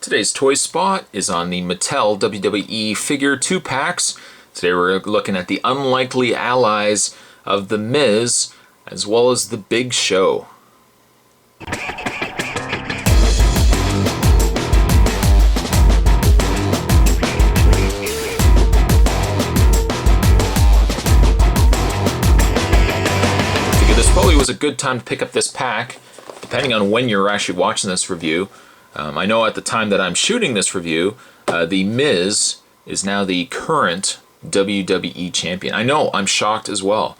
Today's toy spot is on the Mattel WWE figure 2-packs. Today we're looking at the unlikely allies of The Miz, as well as The Big Show. To get this probably was a good time to pick up this pack, depending on when you're actually watching this review. I know at the time that I'm shooting this review, The Miz is now the current WWE champion. I know, I'm shocked as well.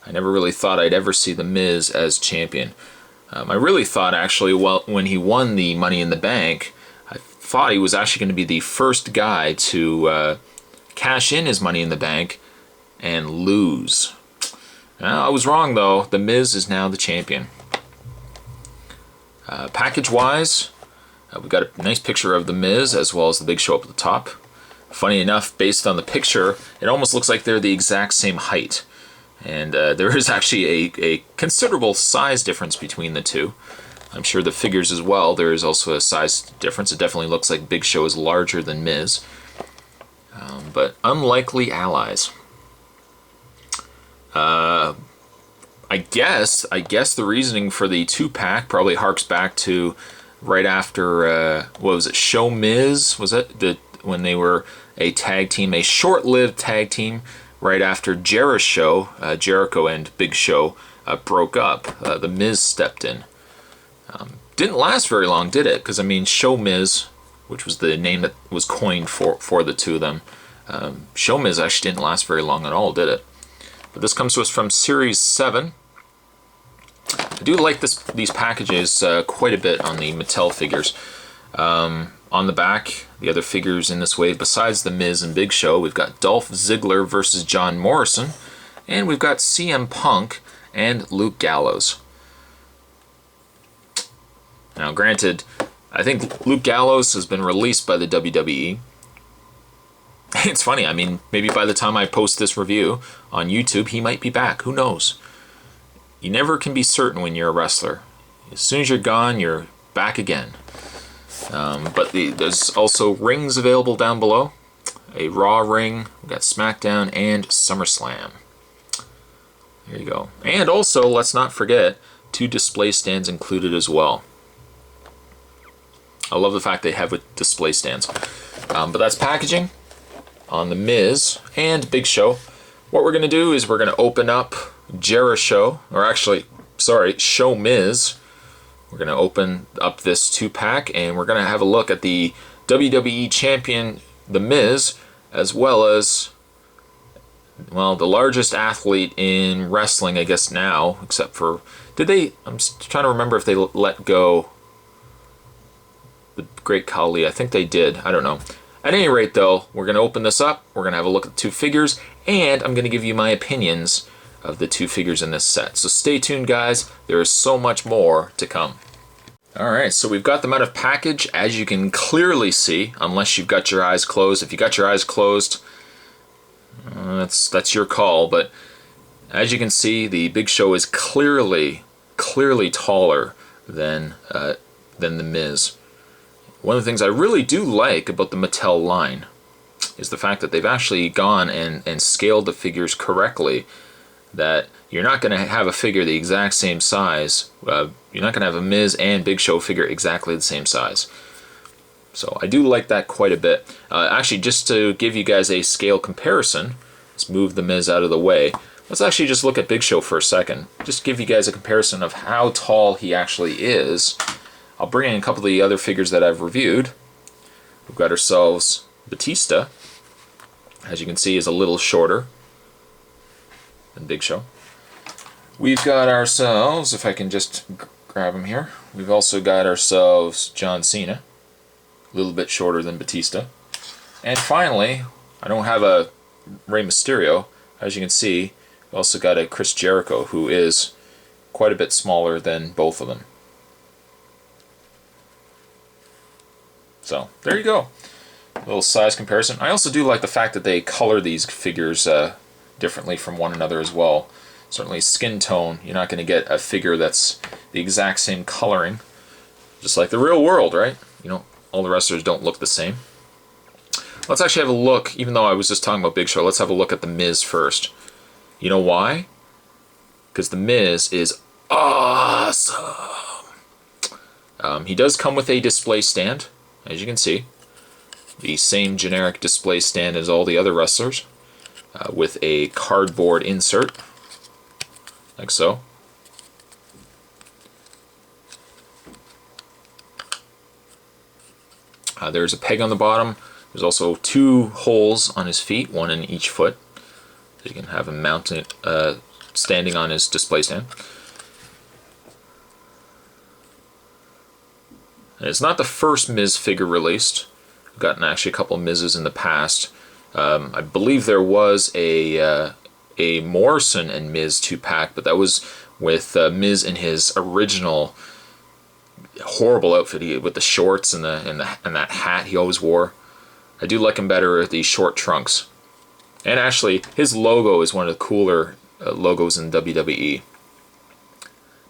I never really thought I'd ever see The Miz as champion. I really thought actually, well, when he won the Money in the Bank, I thought he was actually going to be the first guy to cash in his Money in the Bank and lose. I was wrong though. The Miz is now the champion. Package-wise, we've got a nice picture of The Miz as well as The Big Show up at the top. Funny enough, based on the picture, it almost looks like they're the exact same height. And there is actually a considerable size difference between the two. I'm sure the figures as well, there is also a size difference. It definitely looks like Big Show is larger than Miz. But unlikely allies. I guess the reasoning for the 2-pack probably harks back to right after, what was it, Show Miz? Was it when they were a tag team, a short-lived tag team, right after Jericho and Big Show broke up. The Miz stepped in. Didn't last very long, did it? Because, I mean, Show Miz, which was the name that was coined for the two of them, Show Miz actually didn't last very long at all, did it? But this comes to us from Series 7. I do like these packages quite a bit on the Mattel figures. On the back, the other figures in this wave, besides The Miz and Big Show, we've got Dolph Ziggler versus John Morrison, and we've got CM Punk and Luke Gallows. Now, granted, I think Luke Gallows has been released by the WWE. It's funny, I mean, maybe by the time I post this review on YouTube, he might be back. Who knows? You never can be certain when you're a wrestler. As soon as you're gone, you're back again. But there's also rings available down below. A Raw ring, we've got SmackDown and SummerSlam. There you go. And also, let's not forget, 2 display stands included as well. I love the fact they have with display stands. But that's packaging on The Miz and Big Show. What we're going to do is we're going to open up Jericho, or actually, sorry, Show Miz. We're going to open up this 2-pack and we're going to have a look at the WWE Champion, The Miz, as well as, well, the largest athlete in wrestling, I guess now, except for, I'm trying to remember if they let go the Great Khali. I think they did. I don't know. At any rate, though, we're going to open this up. We're going to have a look at the 2 figures, and I'm going to give you my opinions of the 2 figures in this set. So stay tuned, guys. There is so much more to come. Alright, so we've got them out of package, as you can clearly see, unless you've got your eyes closed. If you got your eyes closed, that's your call, but as you can see, the Big Show is clearly taller than The Miz. One of the things I really do like about the Mattel line is the fact that they've actually gone and scaled the figures correctly, that you're not going to have a figure the exact same size. You're not going to have a Miz and Big Show figure exactly the same size. So I do like that quite a bit. Actually, just to give you guys a scale comparison, let's move the Miz out of the way. Let's actually just look at Big Show for a second. Just give you guys a comparison of how tall he actually is. I'll bring in a couple of the other figures that I've reviewed. We've got ourselves Batista. As you can see, is a little shorter than Big Show. We've got ourselves, if I can just grab him here, we've also got ourselves John Cena, a little bit shorter than Batista. And finally, I don't have a Rey Mysterio. As you can see, we've also got a Chris Jericho, who is quite a bit smaller than both of them. So, there you go. A little size comparison. I also do like the fact that they color these figures differently from one another as well. Certainly skin tone, you're not going to get a figure that's the exact same coloring. Just like the real world, right? You don't all the wrestlers don't look the same. Let's actually have a look, even though I was just talking about Big Show, let's have a look at The Miz first. You know why? Because The Miz is awesome. He does come with a display stand, as you can see. The same generic display stand as all the other wrestlers, with a cardboard insert, like so. There's a peg on the bottom. There's also 2 holes on his feet, 1 in each foot. So you can have him mounted, standing on his display stand. And it's not the first Miz figure released. I've gotten actually a couple of Mizes in the past. I believe there was a Morrison and Miz 2-pack, but that was with Miz in his original horrible outfit with the shorts and that hat he always wore. I do like him better with these short trunks. And actually, his logo is one of the cooler logos in WWE.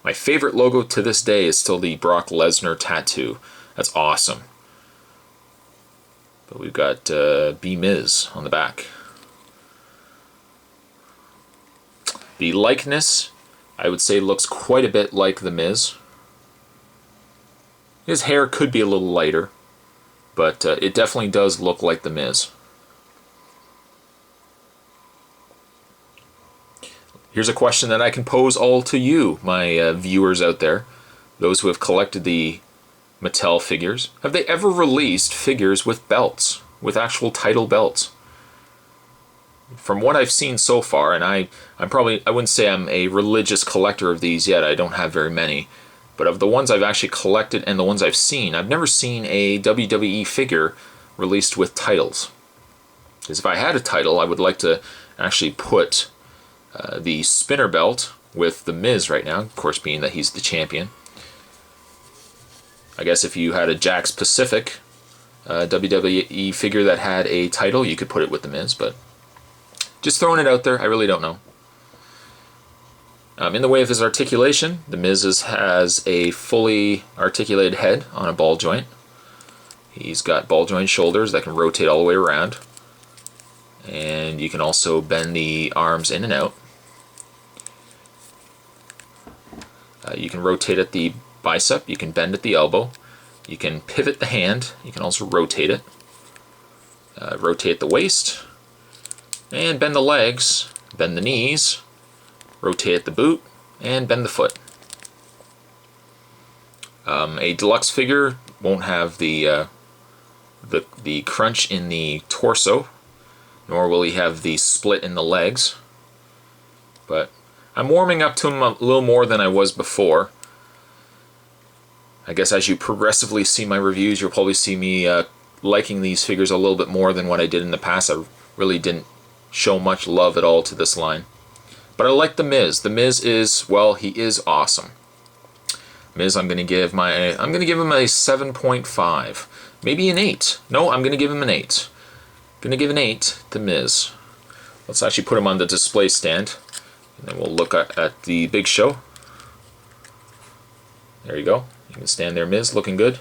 My favorite logo to this day is still the Brock Lesnar tattoo. That's awesome. But we've got B-Miz on the back. The likeness, I would say, looks quite a bit like The Miz. His hair could be a little lighter, but it definitely does look like The Miz. Here's a question that I can pose all to you, my viewers out there, those who have collected the Mattel figures. Have they ever released figures with belts, with actual title belts? From what I've seen so far, and I wouldn't say I'm a religious collector of these yet, I don't have very many, but of the ones I've actually collected and the ones I've seen, I've never seen a WWE figure released with titles. Because if I had a title, I would like to actually put the spinner belt with The Miz right now, of course being that he's the champion. I guess if you had a Jakks Pacific WWE figure that had a title, you could put it with The Miz, but just throwing it out there, I really don't know. In the way of his articulation, The Miz has a fully articulated head on a ball joint. He's got ball joint shoulders that can rotate all the way around. And you can also bend the arms in and out. You can rotate at the bicep, you can bend at the elbow, you can pivot the hand, you can also rotate it. Rotate the waist, and bend the legs, bend the knees, rotate at the boot, and bend the foot. A deluxe figure won't have the crunch in the torso, nor will he have the split in the legs. But I'm warming up to him a little more than I was before. I guess as you progressively see my reviews, you'll probably see me liking these figures a little bit more than what I did in the past. I really didn't show much love at all to this line. But I like The Miz. The Miz is, well, he is awesome. Miz, I'm going to give him a 7.5. Maybe an 8. No, I'm going to give him an 8. I'm going to give an 8 to Miz. Let's actually put him on the display stand. And then we'll look at the Big Show. There you go. You can stand there, Miz, looking good.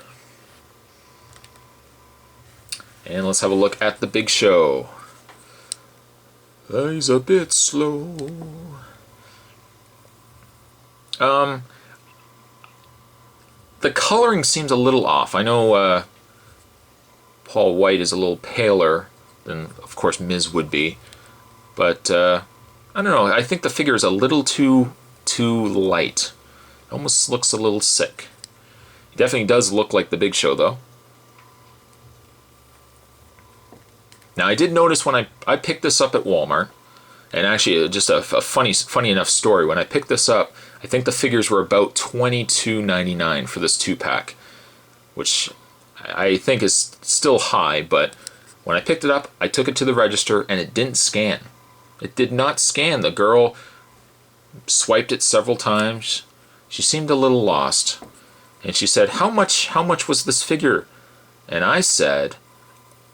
And let's have a look at the Big Show. He's a bit slow. The coloring seems a little off. I know Paul White is a little paler than, of course, Miz would be. But I don't know. I think the figure is a little too light. It almost looks a little sick. He definitely does look like the Big Show, though. Now, I did notice when I picked this up at Walmart, and actually just a funny enough story. When I picked this up, I think the figures were about $22.99 for this 2-pack, which I think is still high, but when I picked it up, I took it to the register, and it didn't scan. It did not scan. The girl swiped it several times. She seemed a little lost. And she said, how much was this figure? And I said,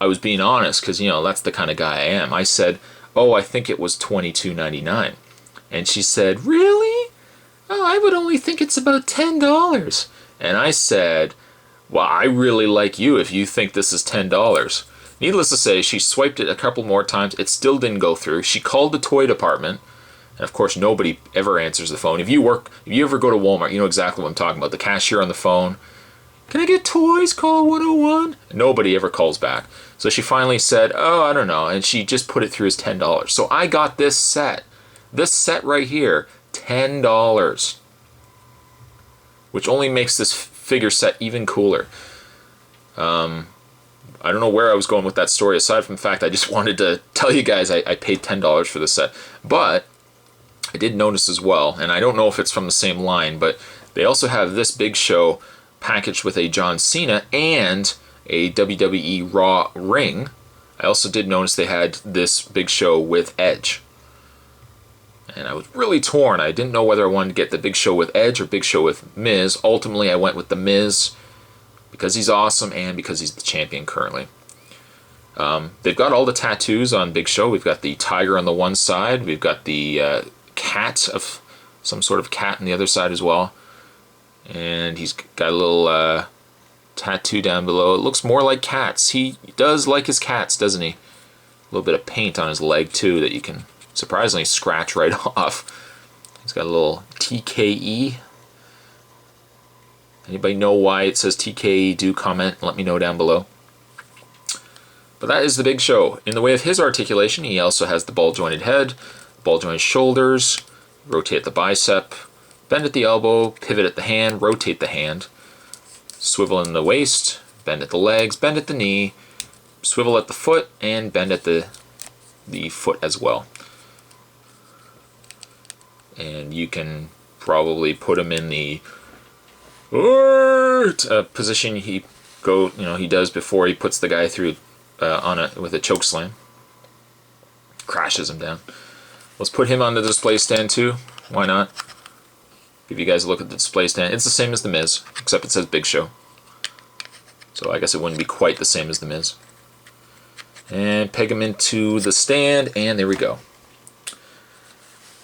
I was being honest, because, that's the kind of guy I am. I said, oh, I think it was $22.99. And she said, really? Oh, I would only think it's about $10. And I said, Well, I really like you if you think this is $10. Needless to say, she swiped it a couple more times. It still didn't go through. She called the toy department. And of course, nobody ever answers the phone. If you ever go to Walmart, you know exactly what I'm talking about. The cashier on the phone. Can I get toys? Call 101. Nobody ever calls back. So she finally said, oh, I don't know. And she just put it through as $10. So I got this set. This set right here, $10. Which only makes this figure set even cooler. I don't know where I was going with that story, aside from the fact I just wanted to tell you guys I paid $10 for this set. But I did notice as well, and I don't know if it's from the same line, but they also have this Big Show packaged with a John Cena and a WWE Raw ring. I also did notice they had this Big Show with Edge. And I was really torn. I didn't know whether I wanted to get the Big Show with Edge or Big Show with Miz. Ultimately, I went with the Miz because he's awesome and because he's the champion currently. They've got all the tattoos on Big Show. We've got the tiger on the one side. We've got the cat of some sort of cat on the other side as well. And he's got a little tattoo down below. It looks more like cats. He does like his cats, doesn't he? A little bit of paint on his leg too that you can surprisingly scratch right off. He's got a little TKE. Anybody know why it says TKE? Do comment and let me know down below. But that is the Big Show. In the way of his articulation, he also has the ball-jointed head, ball-jointed shoulders, rotate the bicep, bend at the elbow, pivot at the hand, rotate the hand, swivel in the waist, bend at the legs, bend at the knee, swivel at the foot, and bend at the foot as well. And you can probably put him in the position he does before he puts the guy through with a choke slam. Crashes him down. Let's put him on the display stand too. Why not? Give you guys a look at the display stand. It's the same as the Miz, except it says Big Show. So I guess it wouldn't be quite the same as the Miz. And peg him into the stand, and there we go.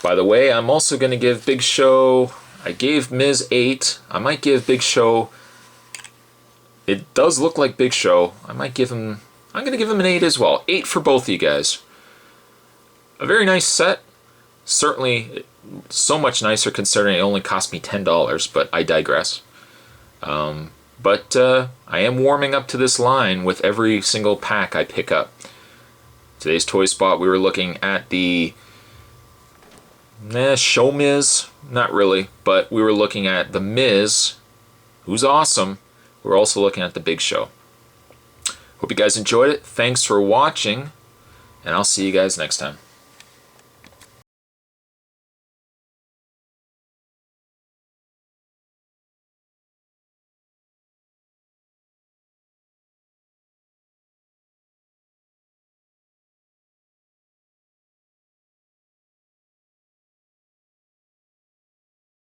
By the way, I'm also going to give Big Show, I gave Miz 8. I might give Big Show, it does look like Big Show. I'm going to give him an 8 as well. 8 for both of you guys. A very nice set. Certainly so much nicer considering it only cost me $10, but I digress. But I am warming up to this line with every single pack I pick up. Today's toy spot, we were looking at the Show Miz, not really, but we were looking at the Miz, who's awesome. We're also looking at the Big Show. Hope you guys enjoyed it. Thanks for watching, and I'll see you guys next time.